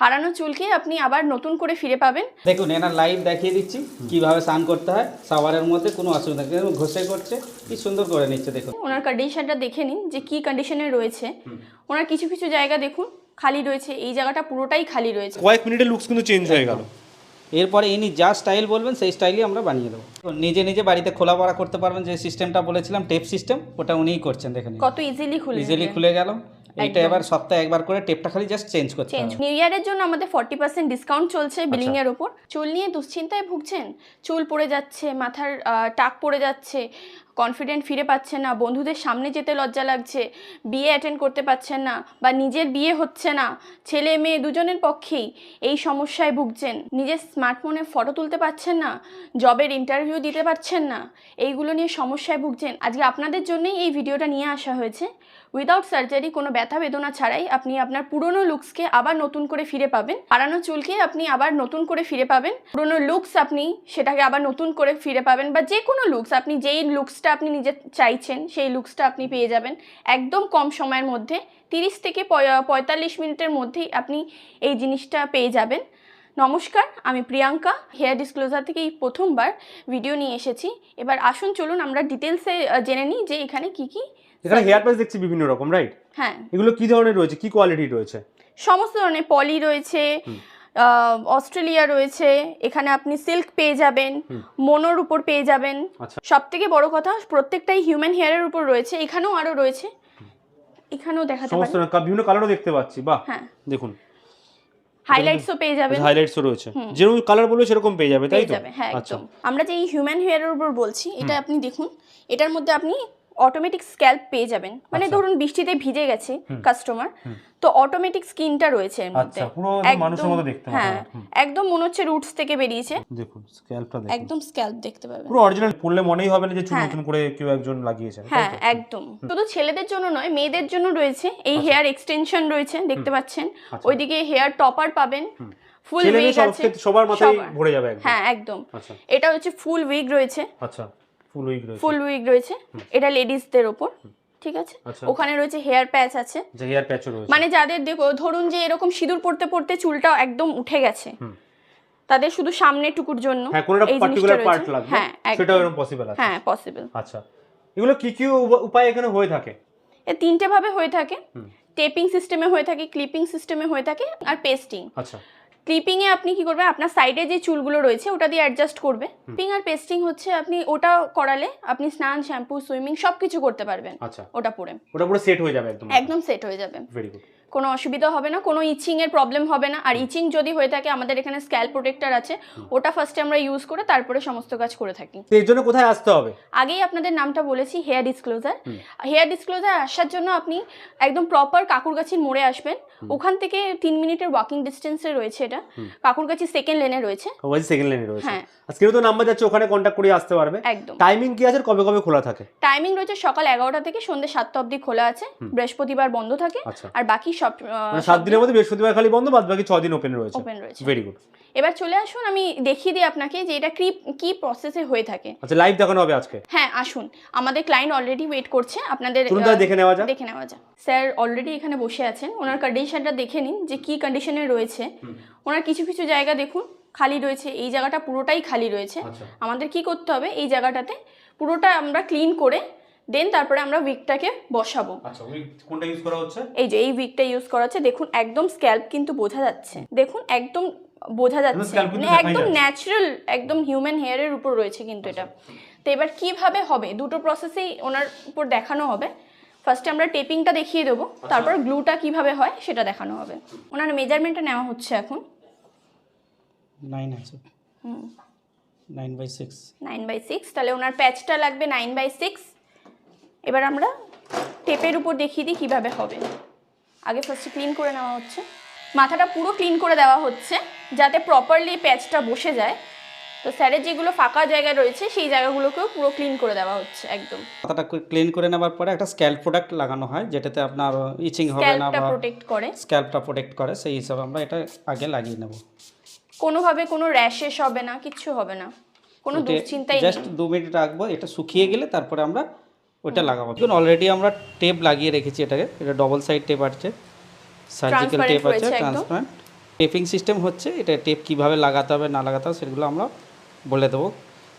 হারানো চুলকে আপনি আবার নতুন করে ফিরে পাবেন। দেখুন এনার লাইভ দেখিয়ে দিচ্ছি কিভাবে স্নান করতে হয় শাওয়ারের মধ্যে, কোনো অসুবিধা নেই। ঘষে করছে, কি সুন্দর করে নিচ্ছে দেখুন। ওনার কন্ডিশনটা দেখে নিন যে কি কন্ডিশনে রয়েছে। ওনার কিছু কিছু জায়গা দেখুন খালি রয়েছে, এই জায়গাটা পুরোটাই খালি রয়েছে। কয়েক মিনিটের লুকস কিন্তু চেঞ্জ হয়ে গেল। এরপরে ইনি যা স্টাইল বলবেন সেই স্টাইলই আমরা বানিয়ে দেবো। নিজে নিজে বাড়িতে খোলা পড়া করতে পারবেন, যে সিস্টেমটা বলেছিলাম টেপ সিস্টেম, ওটা উনিই করছেন দেখেন। কত ইজিলি খুলে গেল। এটা এবার সপ্তাহে একবার করে টেপটা খালি জাস্ট চেঞ্জ করতে হবে। নিউ ইয়ারের জন্য আমাদের 40% ডিসকাউন্ট চলছে বিলিং এর উপর। চুল নিয়ে দুশ্চিন্তায় ভুগছেন, চুল পড়ে যাচ্ছে, মাথার টাক পড়ে যাচ্ছে, কনফিডেন্ট ফিরে পাচ্ছেন না, বন্ধুদের সামনে যেতে লজ্জা লাগছে, বিয়ে অ্যাটেন্ড করতে পারছেন না, বা নিজের বিয়ে হচ্ছে না, ছেলে মেয়ে দুজনের পক্ষেই এই সমস্যায় ভুগছেন, নিজের স্মার্টফোনে ফটো তুলতে পারছেন না, জবের ইন্টারভিউ দিতে পারছেন না, এইগুলো নিয়ে সমস্যায় ভুগছেন। আজকে আপনাদের জন্যই এই ভিডিওটা নিয়ে আসা হয়েছে। উইদাউট সার্জারি, কোনো ব্যথা বেদনা ছাড়াই আপনি আপনার পুরনো লুকসকে আবার নতুন করে ফিরে পাবেন। হারানো চুলকে আপনি আবার নতুন করে ফিরে পাবেন। পুরনো লুকস আপনি সেটাকে আবার নতুন করে ফিরে পাবেন, বা যে কোনো লুকস, আপনি যেই লুকসটা আপনি নিজে চাইছেন সেই লুকসটা আপনি পেয়ে যাবেন একদম কম সময়ের মধ্যে। 30 থেকে 45 মিনিটের মধ্যেই আপনি এই জিনিসটা পেয়ে যাবেন। নমস্কার, আমি প্রিয়াঙ্কা, হেয়ার ডিসক্লোজার থেকে এই প্রথমবার ভিডিও নিয়ে এসেছি। এবার আসুন চলুন আমরা ডিটেলসে জেনে নিই যে এখানে কি কি। এখানে হেয়ার প্যাচ দেখছি বিভিন্ন রকম, রাইট? হ্যাঁ, এগুলো কি ধরনের রয়েছে, কি কোয়ালিটি রয়েছে? সমস্ত ধরনের পলি রয়েছে, অস্ট্রেলিয়া রয়েছে, এখানে আপনি সিল্ক পেয়ে যাবেন, মোনোর উপর পেয়ে যাবেন। সব থেকে বড় কথা, প্রত্যেকটাই হিউম্যান হেয়ারের উপর রয়েছে। এখানেও আরো রয়েছে, এখানেও দেখাতে পারেন। সমস্ত বিভিন্ন কালারও দেখতে পাচ্ছি। বাহ, হ্যাঁ দেখুন হাইলাইটসও পেয়ে যাবেন। হাইলাইটসও রয়েছে, যেরকম কালার বলবে সেরকম পেয়ে যাবে, তাই তো? হ্যাঁ একদম। আমরা যে এই হিউম্যান হেয়ারের উপর বলছি, এটা আপনি দেখুন, এটার মধ্যে আপনি অটোমেটিক স্ক্যাল্প পেয়ে যাবেন। মানে ধরুন বৃষ্টিতে ভিজে গেছে কাস্টমার, তো অটোমেটিক স্কিনটা রয়েছে এর মধ্যে। আচ্ছা, পুরো মানুষের মতো দেখতে। হ্যাঁ একদম মনে হচ্ছে রুটস থেকে বেরিয়েছে। দেখুন স্ক্যাল্পটা দেখুন, একদম স্ক্যাল্প দেখতে পাবেন। পুরো অরিজিনাল। পড়লে মনেই হবে না যে চুল নতুন করে কেউ একজন লাগিয়েছে। হ্যাঁ একদম। শুধু ছেলেদের জন্য নয়, মেয়েদের জন্য রয়েছে এই হেয়ার এক্সটেনশন রয়েছে, দেখতে পাচ্ছেন। ওইদিকে হেয়ার টপার পাবেন, ফুল উইগ আছে, সবার মাথায় ভরে যাবে একদম। হ্যাঁ একদম। এটা হচ্ছে ফুল উইগ রয়েছে। আচ্ছা, ফুল উইগ রয়েছে, এটা লেডিসদের উপর, ঠিক আছে। ওখানে রয়েছে হেয়ার প্যাচ আছে, যে হেয়ার প্যাচও রয়েছে। মানে যাদের দেখো ধরুন যে এরকম সিঁদুর পড়তে পড়তে চুলটা একদম উঠে গেছে, তাদের শুধু সামনে টুকুর জন্য এই পার্টিকুলার পার্ট লাগবে, সেটাও এরকম পসিবল আছে। হ্যাঁ পসিবল। আচ্ছা, এগুলো কি কি উপায় এখানে হয়ে থাকে? এই তিনটে ভাবে হয়ে থাকে। টেপিং সিস্টেমে হয়ে থাকে, ক্লিপিং সিস্টেমে হয়ে থাকে, আর পেস্টিং। আচ্ছা, ক্লিপিং এ আপনি কি করবেন, আপনার সাইডে যে চুলগুলো রয়েছে ওটা দিয়ে অ্যাডজাস্ট করবে। ক্লিপিং আর পেস্টিং হচ্ছে আপনি ওটা করালে আপনি স্নান, শ্যাম্পু, সুইমিং সবকিছু করতে পারবেন। আচ্ছা, ওটা পরে ওটা পুরো সেট হয়ে যাবে একদম। একদম সেট হয়ে যাবে। Very good. কোনো অসুবিধা হবে না, কোনো ইচিং এর প্রবলেম হবে না। আর ইচিং যদি হয়ে থাকে, আমাদের এখানে স্ক্যাল্প প্রোটেক্টর আছে, ওটা ফার্স্টে আমরা ইউজ করে তারপরে সমস্ত কাজ করে থাকি। এর জন্য কোথায় আসতে হবে? আগেই আপনাদের নামটা বলেছি, হেয়ার ডিসক্লোজার। হেয়ার ডিসক্লোজার আসার জন্য আপনি একদম প্রপার কাকুরগাছির মোড়ে আসবেন। ওখান থেকে 3 মিনিটের ওয়াকিং ডিস্টেন্সে রয়েছে এটা। কাকুরগাছি সেকেন্ড লেনে রয়েছে। ওই সেকেন্ড লেনে রয়েছে। হ্যাঁ, আজকে তো নাম্বার যাচ্ছে, ওখানে কন্টাক্ট করে আসতে পারবে। একদম। টাইমিং কি আছে, কবে কবে খোলা থাকে? টাইমিং রয়েছে সকাল 11টা থেকে সন্ধ্যে 7টা অবধি খোলা আছে। বৃহস্পতিবার বন্ধ থাকে, আর বাকি সব 7 দিনের মধ্যে বৃহস্পতিবার খালি বন্ধ, বাদ বাকি 6 দিন ওপেন রয়েছে। Very good. এবার চলে আসুন, আমি দেখিয়ে দিই আপনাকে যে এটা কি প্রসেসে হয়ে থাকে। আচ্ছা, লাইভ দেখানো হবে আজকে? হ্যাঁ আসুন, আমাদের ক্লায়েন্ট অলরেডি ওয়েট করছে, আপনাদের দেখে নেওয়া যাক। স্যার অলরেডি এখানে বসে আছেন, ওনার কন্ডিশনটা দেখে নিন যে কি কন্ডিশনে রয়েছে। ওনার কিছু কিছু জায়গা দেখুন খালি রয়েছে, এই জায়গাটা পুরোটাই খালি রয়েছে। আমাদের কি করতে হবে, এই জায়গাটাতে পুরোটা আমরা ক্লিন করে দেন তারপরে আমরা উইকটাকে বসাবো। আচ্ছা, উইক কোনটা ইউজ করা হচ্ছে? এই যে এই উইকটা ইউজ করা হচ্ছে, দেখুন একদম স্ক্যাল্প কিন্তু বোঝা যাচ্ছে, দেখুন একদম বোঝা যাচ্ছে, মানে একদম ন্যাচারাল, একদম হিউম্যান হেয়ারের উপর রয়েছে কিন্তু এটা। তো এবার কিভাবে হবে, দুটো প্রসেসেই ওনার উপর দেখানো হবে। ফার্স্টে আমরা টেপিংটা দেখিয়ে দেবো, তারপর গ্লুটা কিভাবে হয় সেটা দেখানো হবে। ওনার মেজারমেন্টটা নেওয়া হচ্ছে এখন। 9/6, তাহলে ওনার প্যাচটা লাগবে 9/6। এবার আমরা টেপের উপর দেখিয়ে দিই কীভাবে হবে। আগে ফার্স্টে ক্লিন করে নেওয়া হচ্ছে, মাথাটা পুরো ক্লিন করে দেওয়া হচ্ছে যাতে প্রপারলি প্যাচটা বসে যায়। তো স্যারের যেগুলো ফাঁকা জায়গা রয়েছে সেই জায়গাগুলোকেও পুরো ক্লিন করে দেওয়া হচ্ছে একদম। মাথাটা ক্লিন করে নেওয়ার পরে একটা স্ক্যাল্প প্রোডাক্ট লাগানো হয়, যেটাতে আপনার ইচিং হবে না বা স্ক্যাল্পটা প্রোটেক্ট করে, সেই হিসাবে আমরা এটা আগে লাগিয়ে নেব। কোনোভাবে কোনো র্যাশেস হবে না, কিচ্ছু হবে না, কোনো দুশ্চিন্তাই নেই। জাস্ট 2 মিনিট রাখবো, এটা শুকিয়ে গেলে তারপরে আমরা ওটা লাগাবো। দেখুন অলরেডি আমরা টেপ লাগিয়ে রেখেছি এটাকে, এটা ডবল সাইড টেপ আছে, সার্জিক্যাল টেপ আছে, ট্রান্সপারেন্ট। টেপিং সিস্টেম হচ্ছে, এটা টেপ কীভাবে লাগাতে হবে না লাগাতে হবে সেগুলো আমরা বলে দেবো,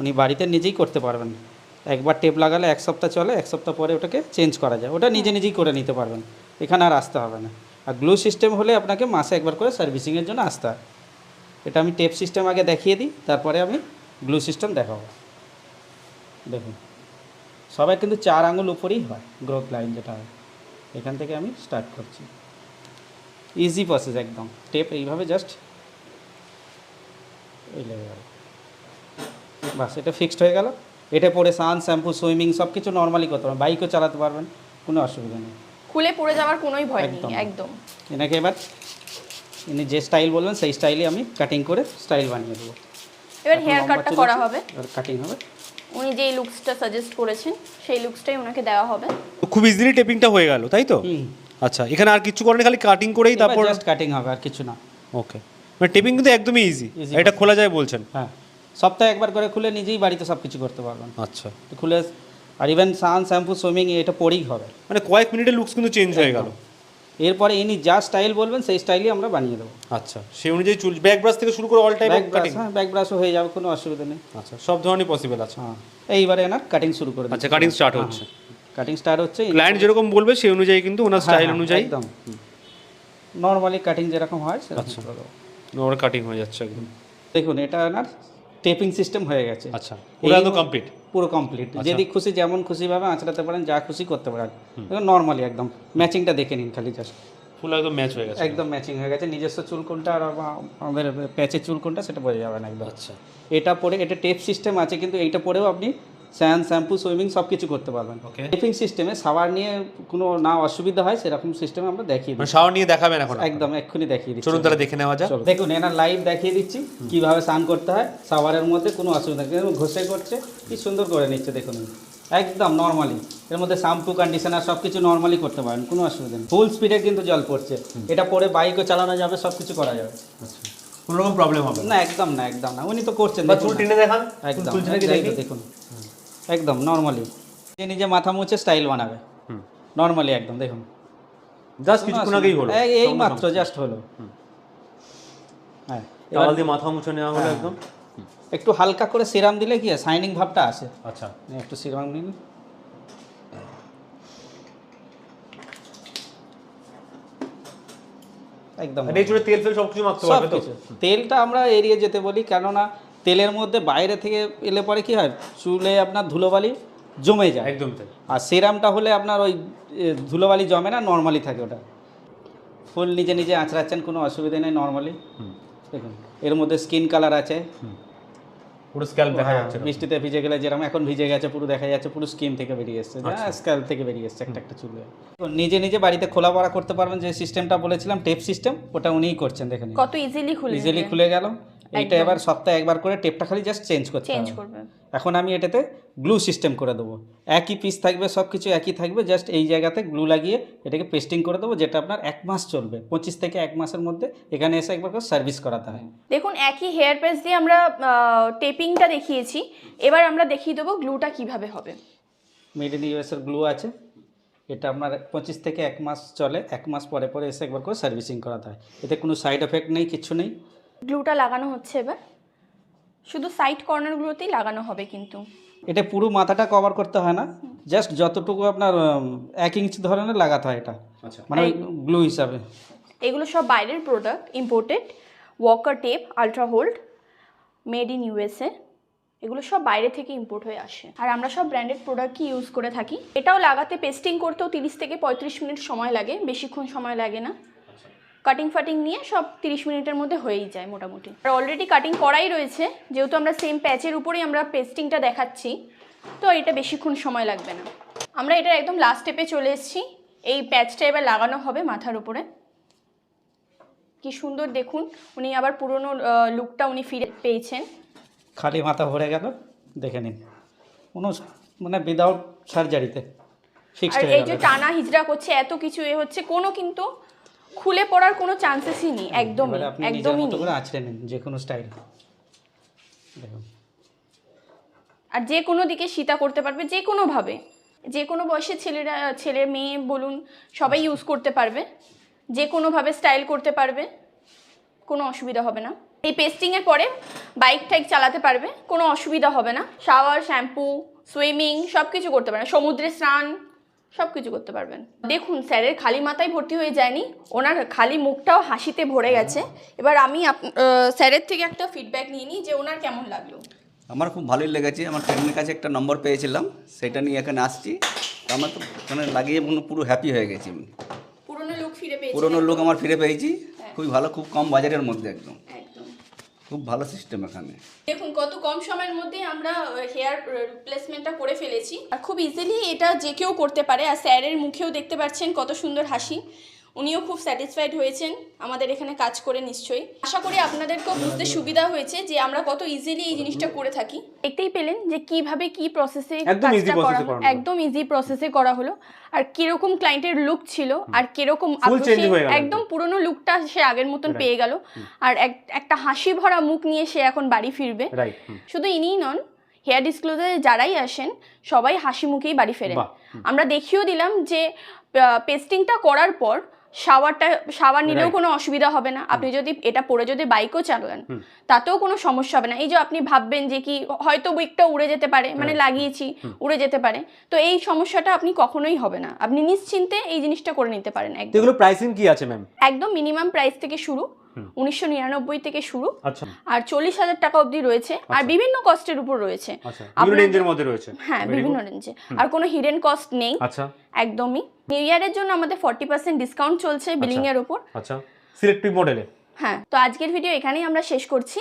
উনি বাড়িতে নিজেই করতে পারবেন। একবার টেপ লাগালে 1 সপ্তাহ চলে, 1 সপ্তাহ পরে ওটাকে চেঞ্জ করা যায়, ওটা নিজেই করে নিতে পারবেন, এখানে আর আসতে হবে না। আর গ্লু সিস্টেম হলে আপনাকে মাসে একবার করে সার্ভিসিংয়ের জন্য আসতে হয়। এটা আমি টেপ সিস্টেম আগে দেখিয়ে দিই, তারপরে আমি গ্লু সিস্টেম দেখাবো। দেখুন সবাই কিন্তু 4 আঙুল উপরেই হয় গ্রোথ লাইন যেটা হয়, এখান থেকে আমি স্টার্ট করছি। ইজি প্রসেস একদম, টেপ এইভাবে জাস্ট এই লেগে গেল, বাস এটা ফিক্সড হয়ে গেল। এটা পরে স্নান, শ্যাম্পু, সুইমিং সব কিছু নর্মালি করতে পারবেন, বাইকও চালাতে পারবেন, কোনো অসুবিধা নেই। খুলে পড়ে যাওয়ার কোনোই ভয় নেই একদম। এনাকে এবার ইনি যে স্টাইল বলবেন সেই স্টাইলে আমি কাটিং করে স্টাইল বানিয়ে দেবো। এবার হেয়ার কাটটা করা হবে, আর কাটিং হবে। উনি যে লুকসটা সাজেস্ট করেছেন সেই লুকসটাই ওনাকে দেওয়া হবে। খুব ইজিলি টেপিংটা হয়ে গেল, তাই তো? আচ্ছা, এখানে আর কিছু করেন, খালি কাটিং করেই তারপর জাস্ট কাটিং হবে, আর কিছু না। ওকে, মানে টেপিং কিন্তু একদমই ইজি। এটা খোলা যায় বলছেন? হ্যাঁ, সপ্তাহে একবার করে খুলে নিজেই বাড়িতে সব কিছু করতে পারবেন। আচ্ছা, খুলে আর ইভেন স্নান, শ্যাম্পু, সুইমিং এটা পরেই হবে, মানে কয়েক মিনিটের লুকস কিন্তু চেঞ্জ হয়ে গেল। এরপরে ইনি যা স্টাইল বলবেন সেই স্টাইলই আমরা বানিয়ে দেবো। আচ্ছা, সেই অনুযায়ী চুল ব্যাক ব্রাশ থেকে শুরু করে অল টাইপ কাটিং? হ্যাঁ, ব্যাক ব্রাশও হয়ে যাবে, কোনো অসুবিধা নেই। আচ্ছা, সব ধরনের পসিবল আছে। হ্যাঁ, এইবারে এনার কাটিং শুরু করে দিচ্ছি। আচ্ছা, কাটিং স্টার্ট হচ্ছে। কাটিং স্টার্ট হচ্ছে, ক্লায়েন্ট যেরকম বলবে সেই অনুযায়ী কিন্তু ওনার স্টাইল অনুযায়ী একদম নর্মালি কাটিং যেরকম হয় সেরকম করে দেবো। ওর কাটিং হয়ে যাচ্ছে একদম। দেখুন এটা এনার টেপিং সিস্টেম হয়ে গেছে। আচ্ছা, পুরো একদম কমপ্লিট? পুরো কমপ্লিট, যেদিক খুশি যেমন খুশিভাবে আঁচড়াতে পারেন, যা খুশি করতে পারেন। নর্মালি একদম ম্যাচিংটা দেখে নিন খালি, জাস্ট ফুল একদম ম্যাচ হয়ে গেছে, একদম ম্যাচিং হয়ে গেছে। নিজস্ব চুল কোনটা আর আমাদের প্যাচের চুল কোনটা সেটা বোঝা যাবে না একদম। আচ্ছা, এটা পরে এটা টেপ সিস্টেম আছে, কিন্তু এইটা পরেও আপনি স্নান, শ্যাম্পু, সুইমিং সব কিছু করতে পারবেন। ওকে, টেপিং সিস্টেমে শাওয়ার নিয়ে কোনো না অসুবিধা হয় সেরকম সিস্টেমে আমরা দেখিয়ে দিই। মানে শাওয়ার নিয়ে দেখাবেন এখন? একদম এক্ষুনি দেখিয়ে দিচ্ছি, চলুন তাহলে দেখে নেওয়া যাক। দেখুন এনার লাইভ দেখিয়ে দিচ্ছি কিভাবে স্নান করতে হয় শাওয়ারের মধ্যে, কোনো অসুবিধা নেই। ঘষে করছে, কি সুন্দর করে নিচ্ছে দেখুন, একদম নর্মালি। এর মধ্যে শ্যাম্পু, কন্ডিশনার সব কিছু নর্মালি করতে পারেন, কোনো অসুবিধা নেই। ফুল স্পিডে কিন্তু জল পড়ছে, এটা পরে বাইকও চালানো যাবে, সব কিছু করা যাবে, কোনো রকম প্রবলেম হবে না। একদম না, একদম না, উনি তো করছেন। চুল টেনে দেখান, একদম দেখুন, একদম নর্মালি নিজে মাথা মুছে স্টাইল বানাবে নর্মালি একদম। দেখুন জাস্ট কিছুক্ষণ আগেই হলো, এই মাত্র জাস্ট হলো। হ্যাঁ, টাওয়াল দিয়ে মাথা মুছে নেওয়া হলো একদম। একটু হালকা করে সিরাম দিলে কি হয়, শাইনিং ভাবটা আসে। আচ্ছা, একটু সিরাম নিন, একদম নেচুরাল তেল ফেল সবকিছু মাখতে পারবে তো? তেলটা আমরা এড়িয়ে যেতে বলি, কেননা তেলের মধ্যে বাইরে থেকে এলে পরে কি হয়, চুলে আপনার ধুলোবালি জমে যায়। একদম তাই। আর সিরামটা হলে আপনার ওই ধুলোবালি জমে না, নর্মালি থাকে ওটা। ফুল নিজে নিজে আঁচড়াচ্ছেন, কোনো অসুবিধা নেই নর্মালি। দেখুন এর মধ্যে স্কিন কালার আছে, পুরো স্ক্যাল্প দেখা যাচ্ছে। বৃষ্টিতে ভিজে গেলে যেরকম এখন ভিজে গেছে, পুরো দেখা যাচ্ছে, পুরো স্কিন থেকে বেরিয়ে এসছে, স্ক্যাল্প থেকে বেরিয়ে এসছে একটা একটা চুল। নিজে নিজে বাড়িতে খোলা পড়া করতে পারবেন, যে সিস্টেমটা বলেছিলাম টেপ সিস্টেম, ওটা উনিই করছেন। দেখেন কত ইজিলি খুলে গেল। এইটা এবার সপ্তাহে একবার করে টেপটা খালি জাস্ট চেঞ্জ করবে। এখন আমি এটাতে গ্লু সিস্টেম করে দেবো, একই পিস থাকবে, সব কিছু একই থাকবে, জাস্ট এই জায়গাতে গ্লু লাগিয়ে এটাকে পেস্টিং করে দেবো, যেটা আপনার 1 মাস চলবে। 25 থেকে 1 মাসের মধ্যে এখানে এসে একবার করে সার্ভিস করাতে হয়। দেখুন একই হেয়ার প্রেস দিয়ে আমরা টেপিংটা দেখিয়েছি, এবার আমরা দেখিয়ে দেবো গ্লুটা কিভাবে হবে। মেড ইন ইউএসের গ্লু আছে, এটা আপনার 25 থেকে 1 মাস চলে, 1 মাস পরে পরে এসে একবার করে সার্ভিসিং করাতে হয়। এতে কোনো সাইড এফেক্ট নেই, কিছু নেই। গ্লুটা লাগানো হচ্ছে, এবার শুধু সাইড কর্নারগুলোতেই লাগানো হবে, কিন্তু এটা পুরো মাথাটা কভার করতে হয় না, জাস্ট যতটুকু আপনার 1 ইঞ্চি ধরনের লাগাতে হয় এটা, মানে গ্লু হিসাবে। এগুলো সব বাইরের product, imported. Walker tape, ultra hold, made in USA, এগুলো সব বাইরে থেকে ইম্পোর্ট হয়ে আসে। আর আমরা সব ব্র্যান্ডেড প্রোডাক্টই ইউজ করে থাকি। এটাও লাগাতে, পেস্টিং করতেও 30 থেকে 35 মিনিট সময় লাগে, বেশিক্ষণ সময় লাগে না। কাটিং ফাটিং নিয়ে সব 30 মিনিটের মধ্যে হয়েই যায় মোটামুটি। আর অলরেডি কাটিং করাই রয়েছে, যেহেতু আমরা সেম প্যাচের উপরেই আমরা পেস্টিংটা দেখাচ্ছি, তো এটা বেশিক্ষণ সময় লাগবে না। আমরা এটা একদম লাস্ট স্টেপে চলে এসেছি। এই প্যাচটা এবার লাগানো হবে মাথার উপরে। কি সুন্দর দেখুন, উনি আবার পুরনো লুকটা উনি ফিরে পেয়েছেন। খালি মাথা ভরে গেল, দেখে নিন, কোনো মানে উইদাউট সার্জারিতে ফিক্সড হয়ে গেল। এই যে টানা হিজড়া করছে, এত কিছু হচ্ছে, কোনো কিন্তু খুলে পড়ার কোনো চান্সেসই নেই, একদমই নেই। করে আঁচড়ে নিন যে কোনো স্টাইল, দেখুন। আর যে কোনো দিকে সীতা করতে পারবে, যে কোনোভাবে, যে কোনো বয়সের ছেলে মেয়ে বলুন, সবাই ইউজ করতে পারবে, যে কোনোভাবে স্টাইল করতে পারবে, কোনো অসুবিধা হবে না। এই পেস্টিংয়ের পরে বাইক টাইক চালাতে পারবে, কোনো অসুবিধা হবে না। শাওয়ার, শ্যাম্পু, সুইমিং সব কিছু করতে পারবেন, সমুদ্রে স্নান সব কিছু করতে পারবেন। দেখুন স্যারের খালি মাথায় ভর্তি হয়ে যায়নি, ওনার খালি মুখটাও হাসিতে ভরে গেছে। এবার আমি স্যারের থেকে একটা ফিডব্যাক নিয়ে নিই যে ওনার কেমন লাগলো। আমার খুব ভালোই লেগেছে। আমার ফ্রেন্ডের কাছে একটা নম্বর পেয়েছিলাম, সেটা নিয়ে এখানে আসছি। তো আমার তো এখানে লাগিয়ে পুরো হ্যাপি হয়ে গেছি আমি। পুরনো লুক ফিরে পেয়েছি, পুরোনো লোক আমার ফিরে পেয়েছি, খুবই ভালো, খুব কম বাজারের মধ্যে, একদম একদম খুব ভালো সিস্টেম এখানে। দেখুন কত কম সময়ের মধ্যে আমরা হেয়ার রিপ্লেসমেন্টটা করে ফেলেছি, আর খুব ইজিলি এটা যে কেউ করতে পারে। আর স্যারের মুখেও দেখতে পাচ্ছেন কত সুন্দর হাসি, উনিও খুব স্যাটিসফাইড হয়েছেন আমাদের এখানে কাজ করে। নিশ্চয়ই আশা করি আপনাদেরকেও বুঝতে সুবিধা হয়েছে যে আমরা কত ইজিলি এই জিনিসটা করে থাকি। দেখতেই পেলেন যে কিভাবে কি প্রসেসে একদম easy process এ করা হলো। একদম ইজি প্রসেসে করা হলো, আর কিরকম ক্লায়েন্টের লুক ছিল আর কিরকম Full change হয়ে গেল একদম পুরনো লুকটা সে আগের মতন পেয়ে গেল, আর একটা হাসি ভরা মুখ নিয়ে সে এখন বাড়ি ফিরবে। রাইট। শুধু ইনিই নন, হেয়ার ডিসক্লোজারে যারাই আসেন সবাই হাসি মুখেই বাড়ি ফেরেন। বাহ। আমরা দেখিয়েও দিলাম যে পেস্টিংটা করার পর শাওয়ার নিলেও কোনো অসুবিধা হবে না। আপনি যদি এটা পরে যদি বাইকও চালান তাতেও কোনো সমস্যা হবে না। এই যে আপনি ভাববেন যে কি হয়তো উইকটা উড়ে যেতে পারে, মানে লাগিয়েছি উড়ে যেতে পারে, তো এই সমস্যাটা আপনি কখনোই হবে না। আপনি নিশ্চিন্তে এই জিনিসটা করে নিতে পারেন। তো এগুলো প্রাইসিং কি আছে ম্যাম? একদম মিনিমাম প্রাইস থেকে শুরু, 1999 থেকে শুরু, আচ্ছা আর 40,000 টাকা অবধি রয়েছে, আর বিভিন্ন কস্টের উপর রয়েছে। আচ্ছা, বিভিন্ন রেঞ্জের মধ্যে রয়েছে। হ্যাঁ, বিভিন্ন রেঞ্জে, আর কোনো হিডেন কস্ট নেই। আচ্ছা একদমই। নিউ ইয়ারের জন্য আমাদের 40% ডিসকাউন্ট চলছে বিলিং এর উপর। আচ্ছা, সিলেক্টিভ মডেলে। হ্যাঁ, তো আজকের ভিডিও এখানেই আমরা শেষ করছি।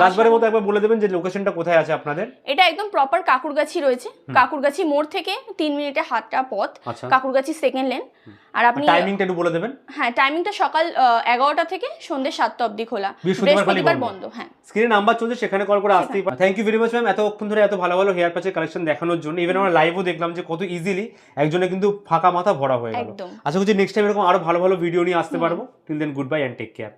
লাস্টবারের মতো একবার বলে দেবেন যে লোকেশনটা কোথায় আছে আপনাদের? এটা একদম প্রপার কাকুরগাছি রয়েছে, কাকুরগাছি মোড় থেকে 3 মিনিটে হাঁটা পথ, আচ্ছা। Kakurgachi second lane. আর আপনি টাইমিংটা একটু বলে দেবেন। হ্যাঁ, টাইমিংটা সকাল 11টা থেকে সন্ধ্যে 7টা অবধি খোলা, বৃহস্পতিবার বন্ধ। হ্যাঁ, স্ক্রিনে নাম্বার চলছে, সেখানে কল করে আসতেই পারেন। Thank you very much ma'am, এতক্ষণ ধরে এত ভালো ভালো হেয়ার প্যাচের কালেকশন দেখানোর জন্য। ইভেন আমরা লাইভও দেখলাম যে কত ইজিলি একজনে কিন্তু ফাঁকা মাথা ভরা হয়ে গেল। একদম। আশা করছি নেক্সট টাইম এরকম আরো ভালো ভালো ভিডিও নিয়ে আসতে পারবো। Till then good bye and take care.